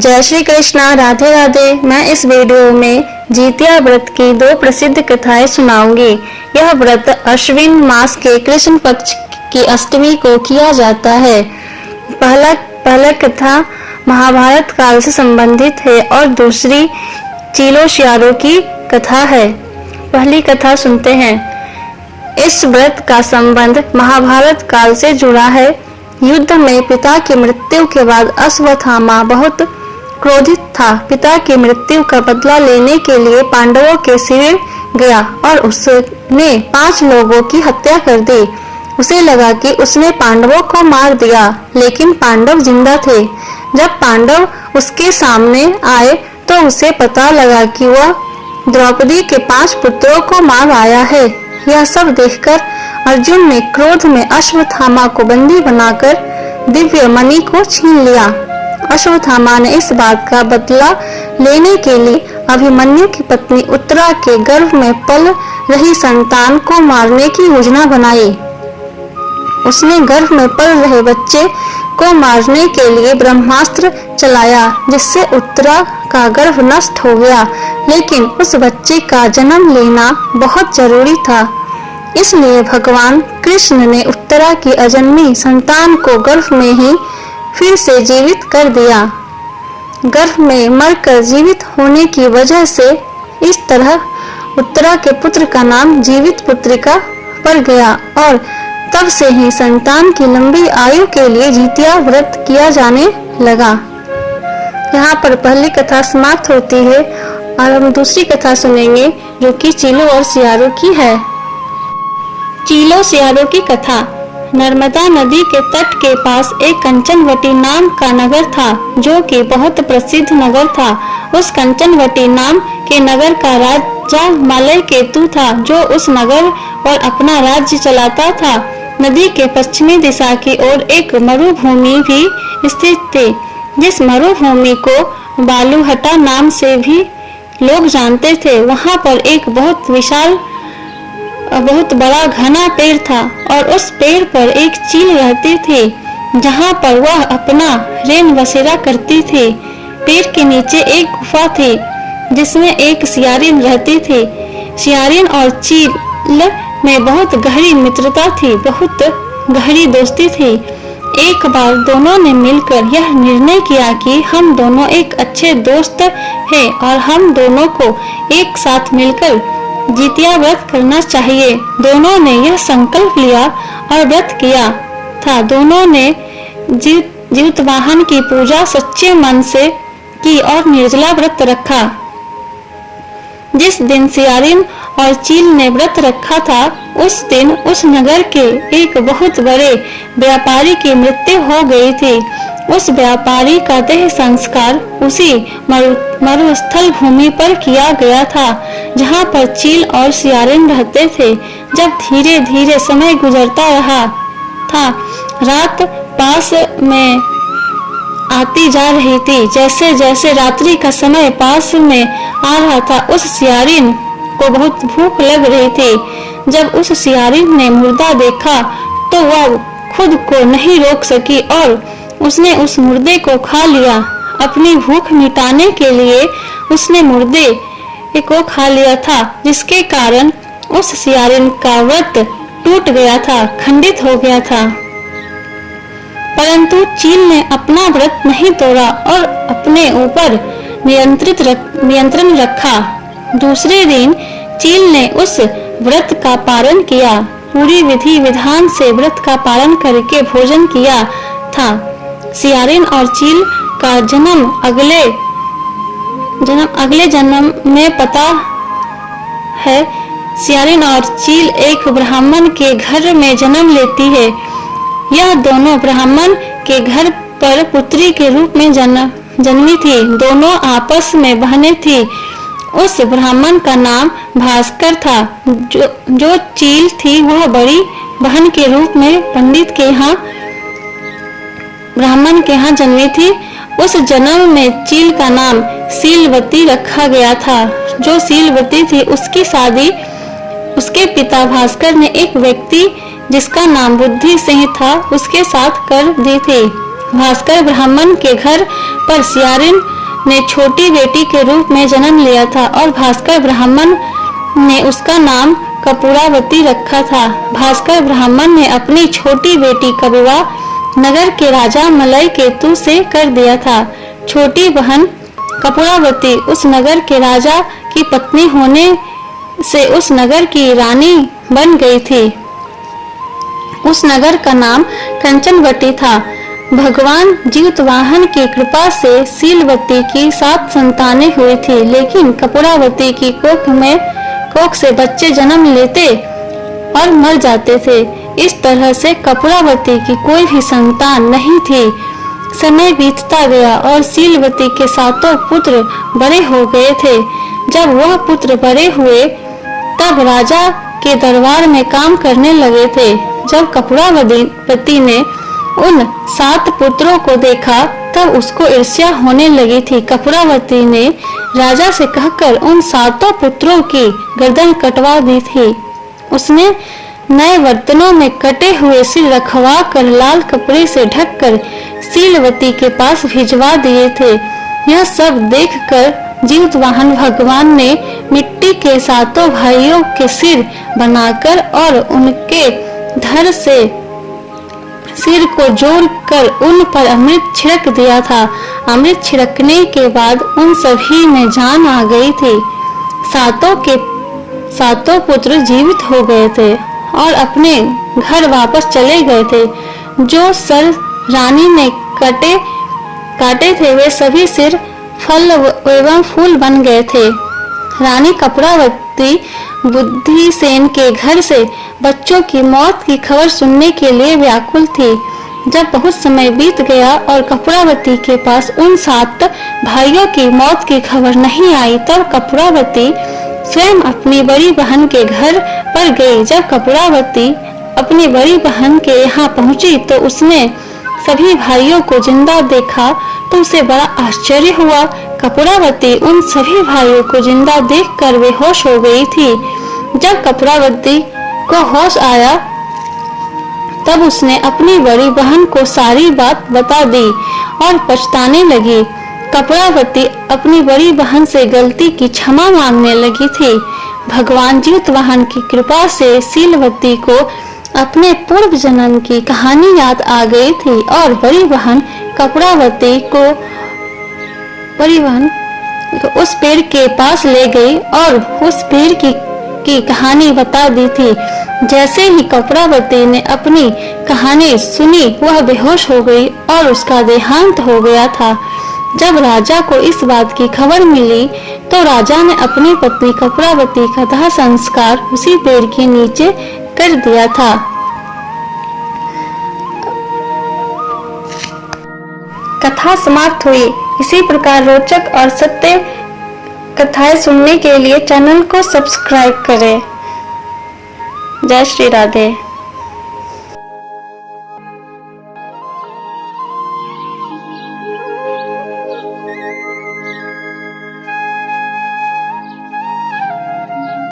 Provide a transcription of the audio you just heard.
जय श्री कृष्णा, राधे राधे। मैं इस वीडियो में जितिया व्रत की दो प्रसिद्ध कथाएं सुनाऊंगी। यह व्रत अश्विन मास के कृष्ण पक्ष की अष्टमी को किया जाता है। पहला कथा महाभारत काल से संबंधित है और दूसरी चीलो श्यारो की कथा है। पहली कथा सुनते हैं। इस व्रत का संबंध महाभारत काल से जुड़ा है। युद्ध में पिता की मृत्यु के बाद अश्वत्थामा बहुत क्रोधित था। पिता की मृत्यु का बदला लेने के लिए पांडवों के शिविर गया और उसने 5 लोगों की हत्या कर दी। उसे लगा कि उसने पांडवों को मार दिया, लेकिन पांडव जिंदा थे। जब पांडव उसके सामने आए तो उसे पता लगा कि वह द्रौपदी के 5 पुत्रों को मार आया है। यह सब देखकर अर्जुन ने क्रोध में अश्वत्थामा को बंदी बनाकर दिव्य मणि को छीन लिया। अश्वत्थामा ने इस बात का बदला लेने के लिए अभिमन्यु की पत्नी उत्तरा के गर्भ में पल रही संतान को मारने की योजना बनाई। उसने गर्भ में पल रहे बच्चे को मारने के लिए ब्रह्मास्त्र चलाया, जिससे उत्तरा का गर्भ नष्ट हो गया। लेकिन उस बच्चे का जन्म लेना बहुत जरूरी था, इसलिए भगवान कृष्ण ने उत्तरा की अजन्मी संतान को गर्भ में ही फिर से जीवित कर दिया। गर्भ में मरकर जीवित होने की वजह से इस तरह उत्तरा के पुत्र का नाम जीवित पुत्रिका पड़ गया और तब से ही संतान की लंबी आयु के लिए जितिया व्रत किया जाने लगा। यहाँ पर पहली कथा समाप्त होती है और हम दूसरी कथा सुनेंगे, जो कि चीलो और सियारो की है। चीलो सियारो की कथा। नर्मदा नदी के तट के पास एक कंचनवटी नाम का नगर था, जो कि बहुत प्रसिद्ध नगर था। उस कंचनवटी नाम के नगर का राजा मलयकेतु था, जो उस नगर और अपना राज्य चलाता था। नदी के पश्चिमी दिशा की ओर एक मरुभूमि भी स्थित थी, जिस मरुभूमि को बालूहटा नाम से भी लोग जानते थे। वहां पर एक बहुत बड़ा घना पेड़ था और उस पेड़ पर एक चील रहती थी, जहां पर वह अपना रैन बसेरा करती थी। पेड़ के नीचे एक गुफा थी, जिसमें एक सियारिन रहती थी। सियारिन और चील में बहुत गहरी मित्रता थी, बहुत गहरी दोस्ती थी। एक बार दोनों ने मिलकर यह निर्णय किया कि हम दोनों एक अच्छे दोस्त हैं और हम दोनों को एक साथ मिलकर जितिया व्रत करना चाहिए। दोनों ने यह संकल्प लिया और व्रत किया था। दोनों ने जीवतवाहन की पूजा सच्चे मन से की और निर्जला व्रत रखा। जिस दिन सियारिन और चील ने व्रत रखा था, उस दिन उस नगर के एक बहुत बड़े व्यापारी की मृत्यु हो गई थी। उस व्यापारी का देह संस्कार उसी मरुस्थल भूमि पर किया गया था, जहां पर चील और सियारिन रहते थे। जब धीरे धीरे समय गुजरता रहा था, रात पास में आती जा रही थी। जैसे जैसे रात्रि का समय पास में आ रहा था, उस सियारिन को बहुत भूख लग रही थी। जब उस सियारिन ने मुर्दा देखा तो वह खुद को नहीं रोक सकी और उसने उस मुर्दे को खा लिया। अपनी भूख मिटाने के लिए उसने मुर्दे को खा लिया था, जिसके कारण उस सियारिन का व्रत टूट गया था, खंडित हो गया था। परंतु चील ने अपना व्रत नहीं तोड़ा और अपने ऊपर नियंत्रण रखा। दूसरे दिन चील ने उस व्रत का पालन किया। पूरी विधि विधान से व्रत का पालन करके भोजन किया था। सियारिन और चील का जन्म अगले जन्म में पता है। सियारिन और चील एक ब्राह्मण के घर में जन्म लेती है। यह दोनों ब्राह्मण के घर पर पुत्री के रूप में जन्मी थी। दोनों आपस में बहनें थी। उस ब्राह्मण का नाम भास्कर था। जो चील थी, वह बड़ी बहन के रूप में पंडित के यहाँ ब्राह्मण के यहाँ जन्मी थी। उस जन्म में चील का नाम सीलवती रखा गया था। जो सीलवती थी, उसकी शादी उसके पिता भास्कर ने एक व्यक्ति जिसका नाम बुद्धि सिंह था, उसके साथ कर दी थी। भास्कर ब्राह्मण के घर पर सियारिन ने छोटी बेटी के रूप में जन्म लिया था और भास्कर ब्राह्मण ने उसका नाम कपूरावती रखा था। भास्कर ब्राह्मण ने अपनी छोटी बेटी का विवाह नगर के राजा मलय केतु से कर दिया था। छोटी बहन कपूरावती उस नगर के राजा की पत्नी होने से उस नगर की रानी बन गई थी। उस नगर का नाम कंचनवटी था। भगवान जीतवाहन की कृपा से सीलवती की 7 संतानें हुई थी, लेकिन कपूरावती की कोख से बच्चे जन्म लेते और मर जाते थे। इस तरह से कपूरावती की कोई भी संतान नहीं थी। समय बीतता गया और सीलवती के 7 पुत्र बड़े हो गए थे। जब वह पुत्र बड़े हुए तब राजा के दरबार में काम करने लगे थे। जब कपूरावती ने उन 7 पुत्रों को देखा तब उसको ईर्ष्या होने लगी थी। कपूरावती ने राजा से कहकर उन 7 पुत्रों की गर्दन कटवा दी थी। उसने नए बर्तनों में कटे हुए सिर रखवा कर लाल कपड़े से ढककर सीलवती के पास भिजवा दिए थे। यह सब देखकर जीतवाहन भगवान ने मिट्टी के 7 भाइयों के सिर बनाकर और उनके धड़ से सिर को जोड़कर उन पर अमृत छिड़क दिया था। अमृत छिड़कने के बाद उन सभी में जान आ गई थी। 7 पुत्र जीवित हो गए थे और अपने घर वापस चले गए थे। जो सर रानी ने काटे थे वे सभी सिर फल एवं फूल बन गए थे। रानी कपूरावती बुद्धिसेन के घर से बच्चों की मौत की खबर सुनने के लिए व्याकुल थी। जब बहुत समय बीत गया और कपूरावती के पास उन 7 भाइयों की मौत की खबर नहीं आई, तब कपूरावती स्वयं अपनी बड़ी बहन के घर पर गई। जब कपूरावती अपनी बड़ी बहन के यहाँ पहुंची तो उसने सभी भाइयों को जिंदा देखा तो उसे बड़ा आश्चर्य हुआ। कपूरावती उन सभी भाइयों को जिंदा देखकर बेहोश हो गई थी। जब कपूरावती को होश आया तब उसने अपनी बड़ी बहन को सारी बात बता दी और पछताने लगी। कपूरावती अपनी बड़ी बहन से गलती की क्षमा मांगने लगी थी। भगवान जीतवाहन की कृपा से सीलवती को अपने पूर्व जन्म की कहानी याद आ गई थी और बड़ी बहन कपूरावती को उस पेड़ के पास ले गई और उस पेड़ की कहानी बता दी थी। जैसे ही कपूरावती ने अपनी कहानी सुनी वह बेहोश हो गई और उसका देहांत हो गया था। जब राजा को इस बात की खबर मिली तो राजा ने अपनी पत्नी कपूरावती का दाह संस्कार उसी पेड़ के नीचे कर दिया था। कथा समाप्त हुई। इसी प्रकार रोचक और सत्य कथाएं सुनने के लिए चैनल को सब्सक्राइब करें। जय श्री राधे।